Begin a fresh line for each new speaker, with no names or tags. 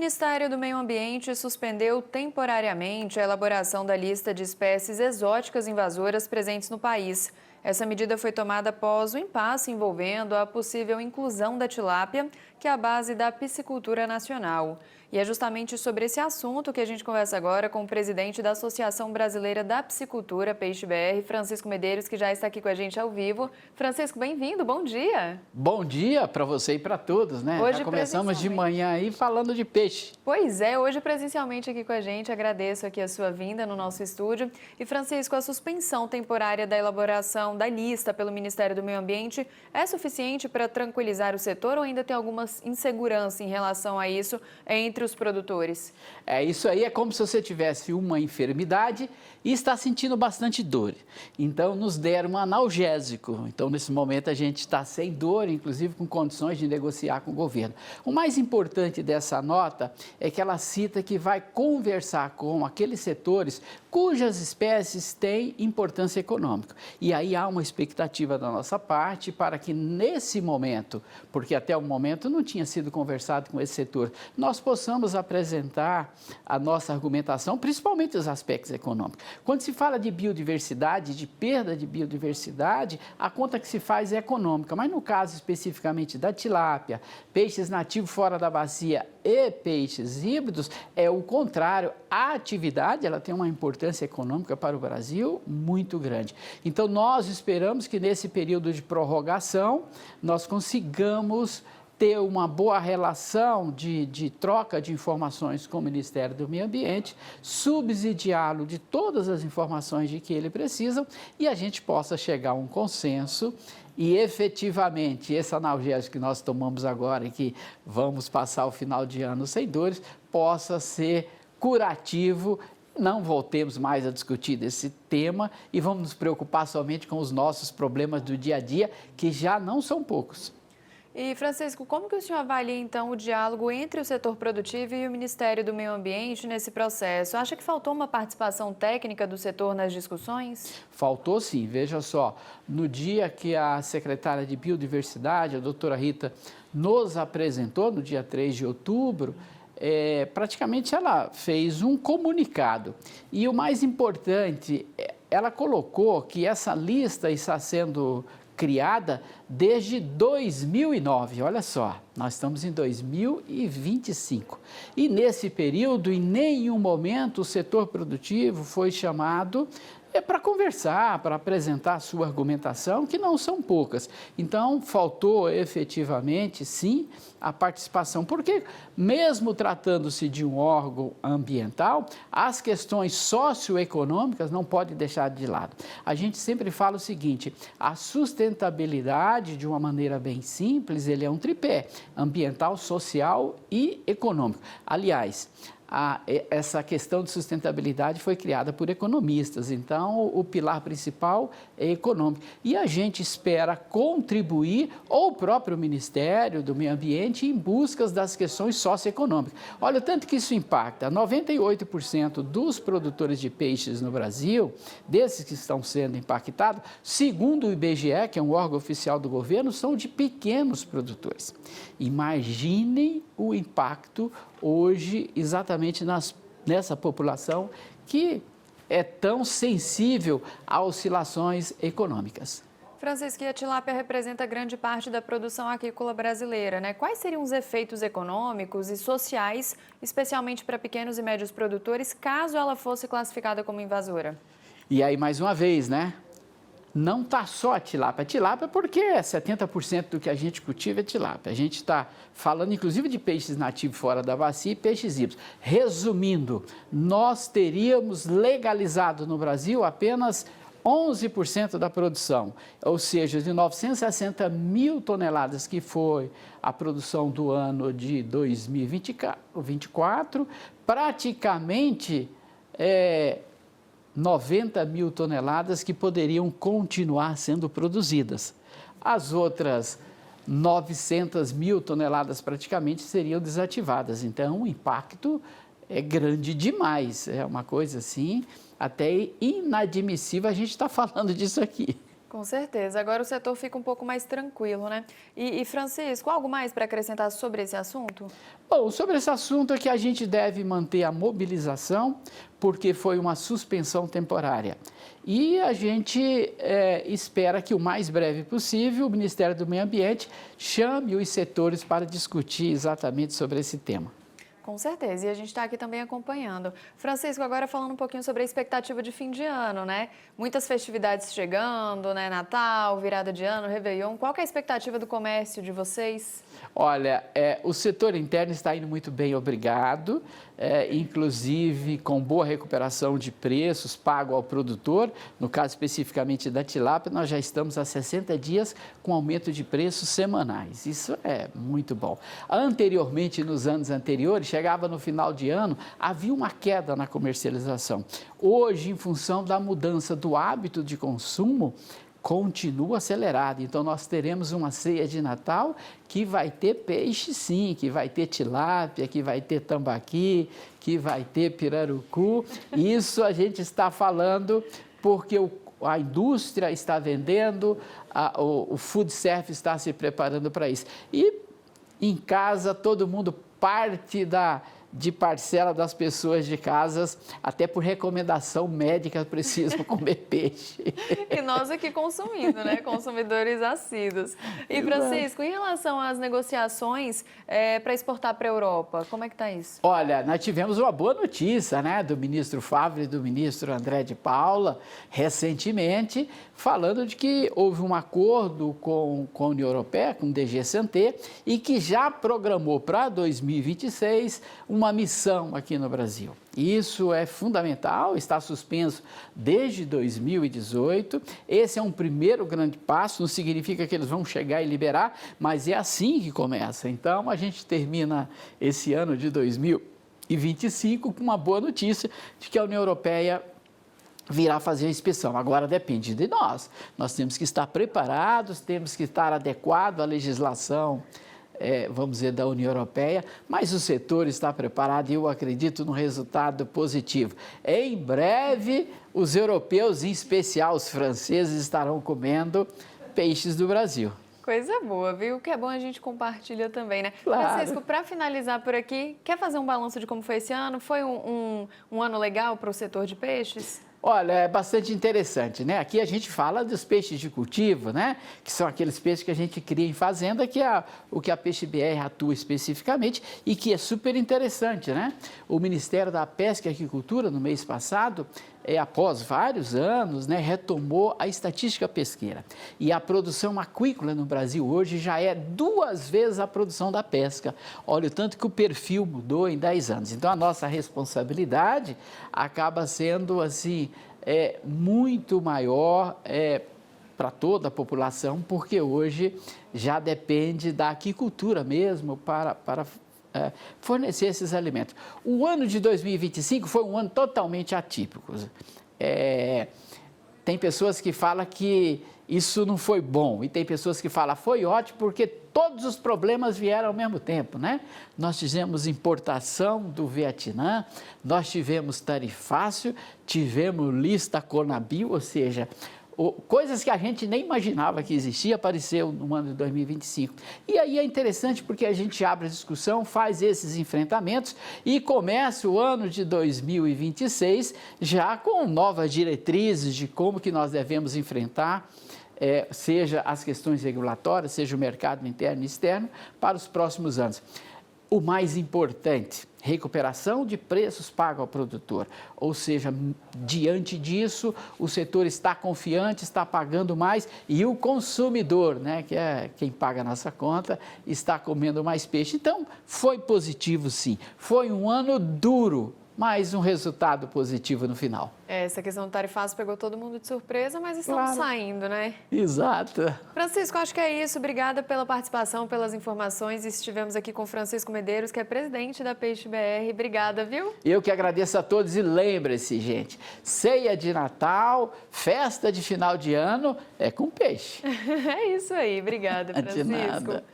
Ministério do Meio Ambiente suspendeu temporariamente a elaboração da lista de espécies exóticas invasoras presentes no país. Essa medida foi tomada após o impasse envolvendo a possível inclusão da tilápia, que é a base da piscicultura nacional. E é justamente sobre esse assunto que a gente conversa agora com o presidente da Associação Brasileira da Piscicultura, Peixe BR, Francisco Medeiros, que já está aqui com a gente ao vivo. Francisco, bem-vindo, bom dia.
Bom dia para você e para todos, né?
Hoje
já começamos de manhã aí falando de peixe.
Pois é, hoje presencialmente aqui com a gente, agradeço aqui a sua vinda no nosso estúdio. E Francisco, a suspensão temporária da elaboração da lista pelo Ministério do Meio Ambiente é suficiente para tranquilizar o setor ou ainda tem alguma insegurança em relação a isso entre os produtores?
Isso aí é como se você tivesse uma enfermidade e está sentindo bastante dor. Então, nos deram um analgésico. Então, nesse momento, a gente está sem dor, inclusive com condições de negociar com o governo. O mais importante dessa nota é que ela cita que vai conversar com aqueles setores cujas espécies têm importância econômica. E aí há uma expectativa da nossa parte para que nesse momento, porque até o momento não tinha sido conversado com esse setor, nós possamos apresentar a nossa argumentação, principalmente os aspectos econômicos. Quando se fala de biodiversidade, de perda de biodiversidade, a conta que se faz é econômica, mas no caso especificamente da tilápia, peixes nativos fora da bacia e peixes híbridos, é o contrário. A atividade, ela tem uma importância econômica para o Brasil muito grande. Então, nós esperamos que nesse período de prorrogação, nós consigamos ter uma boa relação de troca de informações com o Ministério do Meio Ambiente, subsidiá-lo de todas as informações de que ele precisa e a gente possa chegar a um consenso e efetivamente esse analgésico que nós tomamos agora e que vamos passar o final de ano sem dores, possa ser curativo. Não voltemos mais a discutir desse tema e vamos nos preocupar somente com os nossos problemas do dia a dia, que já não são poucos.
E, Francisco, como que o senhor avalia, então, o diálogo entre o setor produtivo e o Ministério do Meio Ambiente nesse processo? Acha que faltou uma participação técnica do setor nas discussões?
Faltou sim, veja só, no dia que a secretária de Biodiversidade, a doutora Rita, nos apresentou, no dia 3 de outubro, praticamente ela fez um comunicado. E o mais importante, ela colocou que essa lista está sendo criada desde 2009, olha só, nós estamos em 2025 e nesse período em nenhum momento o setor produtivo foi chamado para conversar, para apresentar a sua argumentação, que não são poucas. Então, faltou efetivamente, sim, a participação, porque mesmo tratando-se de um órgão ambiental, as questões socioeconômicas não podem deixar de lado. A gente sempre fala o seguinte, a sustentabilidade, de uma maneira bem simples, ele é um tripé, ambiental, social e econômico. Aliás, essa questão de sustentabilidade foi criada por economistas, então o pilar principal é econômico. E a gente espera contribuir, ou o próprio Ministério do Meio Ambiente, em busca das questões socioeconômicas. Olha o tanto que isso impacta, 98% dos produtores de peixes no Brasil, desses que estão sendo impactados, segundo o IBGE, que é um órgão oficial do governo, são de pequenos produtores. Imaginem o impacto hoje exatamente nessa população que é tão sensível a oscilações econômicas.
Francisco, a tilápia representa grande parte da produção aquícola brasileira, né? Quais seriam os efeitos econômicos e sociais, especialmente para pequenos e médios produtores, caso ela fosse classificada como invasora?
E aí, mais uma vez, né? Não está só a tilápia porque 70% do que a gente cultiva é tilápia. A gente está falando inclusive de peixes nativos fora da bacia e peixes híbridos. Resumindo, nós teríamos legalizado no Brasil apenas 11% da produção, ou seja, de 960 mil toneladas que foi a produção do ano de 2024, praticamente 90 mil toneladas que poderiam continuar sendo produzidas. As outras 900 mil toneladas praticamente seriam desativadas. Então, o impacto é grande demais. É uma coisa assim, até inadmissível a gente estar falando disso aqui.
Com certeza. Agora o setor fica um pouco mais tranquilo, né? E Francisco, algo mais para acrescentar sobre esse assunto?
Bom, sobre esse assunto é que a gente deve manter a mobilização, porque foi uma suspensão temporária. E a gente espera que o mais breve possível o Ministério do Meio Ambiente chame os setores para discutir exatamente sobre esse tema.
Com certeza, e a gente está aqui também acompanhando. Francisco, agora falando um pouquinho sobre a expectativa de fim de ano, né? Muitas festividades chegando, né? Natal, virada de ano, Réveillon. Qual que é a expectativa do comércio de vocês?
Olha, o setor interno está indo muito bem, obrigado. Inclusive com boa recuperação de preços pago ao produtor, no caso especificamente da tilápia, nós já estamos há 60 dias com aumento de preços semanais. Isso é muito bom. Anteriormente, nos anos anteriores, chegava no final de ano, havia uma queda na comercialização. Hoje, em função da mudança do hábito de consumo, continua acelerado. Então, nós teremos uma ceia de Natal que vai ter peixe, sim, que vai ter tilápia, que vai ter tambaqui, que vai ter pirarucu. Isso a gente está falando porque a indústria está vendendo, o food service está se preparando para isso. E em casa, todo mundo parte de parcela das pessoas de casas, até por recomendação médica, precisam comer peixe.
E nós aqui consumindo, né? Consumidores assíduos. E Francisco, em relação às negociações para exportar para a Europa, como é que está isso?
Olha, nós tivemos uma boa notícia, né, do ministro Favre e do ministro André de Paula, recentemente, falando de que houve um acordo com a União Europeia, com o DG Santé, e que já programou para 2026 uma missão aqui no Brasil. Isso é fundamental, está suspenso desde 2018. Esse é um primeiro grande passo, não significa que eles vão chegar e liberar, mas é assim que começa. Então, a gente termina esse ano de 2025 com uma boa notícia de que a União Europeia virá fazer a inspeção. Agora depende de nós. Nós temos que estar preparados, temos que estar adequados à legislação, vamos dizer, da União Europeia, mas o setor está preparado e eu acredito no resultado positivo. Em breve, os europeus, em especial os franceses, estarão comendo peixes do Brasil.
Coisa boa, viu? Que é bom a gente compartilha também, né?
Claro.
Francisco, para finalizar por aqui, quer fazer um balanço de como foi esse ano? Foi um ano legal para o setor de peixes?
Olha, é bastante interessante, né? Aqui a gente fala dos peixes de cultivo, né? Que são aqueles peixes que a gente cria em fazenda, que é o que a Peixe BR atua especificamente e que é super interessante, né? O Ministério da Pesca e Aquicultura, no mês passado, após vários anos, né, retomou a estatística pesqueira. E a produção aquícola no Brasil hoje já é 2 vezes a produção da pesca. Olha o tanto que o perfil mudou em 10 anos. Então, a nossa responsabilidade acaba sendo, assim, muito maior para toda a população, porque hoje já depende da aquicultura mesmo para fornecer esses alimentos. O ano de 2025 foi um ano totalmente atípico. Tem pessoas que falam que isso não foi bom e tem pessoas que falam foi ótimo porque todos os problemas vieram ao mesmo tempo, né? Nós tivemos importação do Vietnã, nós tivemos tarifácio, tivemos lista Conabil, ou seja, coisas que a gente nem imaginava que existia, apareceu no ano de 2025. E aí é interessante porque a gente abre a discussão, faz esses enfrentamentos e começa o ano de 2026 já com novas diretrizes de como que nós devemos enfrentar, seja as questões regulatórias, seja o mercado interno e externo, para os próximos anos. O mais importante, recuperação de preços pagos ao produtor, ou seja, diante disso, o setor está confiante, está pagando mais e o consumidor, né, que é quem paga a nossa conta, está comendo mais peixe. Então, foi positivo sim, foi um ano duro, mas um resultado positivo no final.
Essa questão do tarifaço pegou todo mundo de surpresa, mas estamos saindo, né?
Exato.
Francisco, acho que é isso. Obrigada pela participação, pelas informações. E estivemos aqui com o Francisco Medeiros, que é presidente da Peixe BR. Obrigada, viu?
Eu que agradeço a todos e lembre-se, gente, ceia de Natal, festa de final de ano é com peixe.
É isso aí. Obrigada, Francisco.
De nada.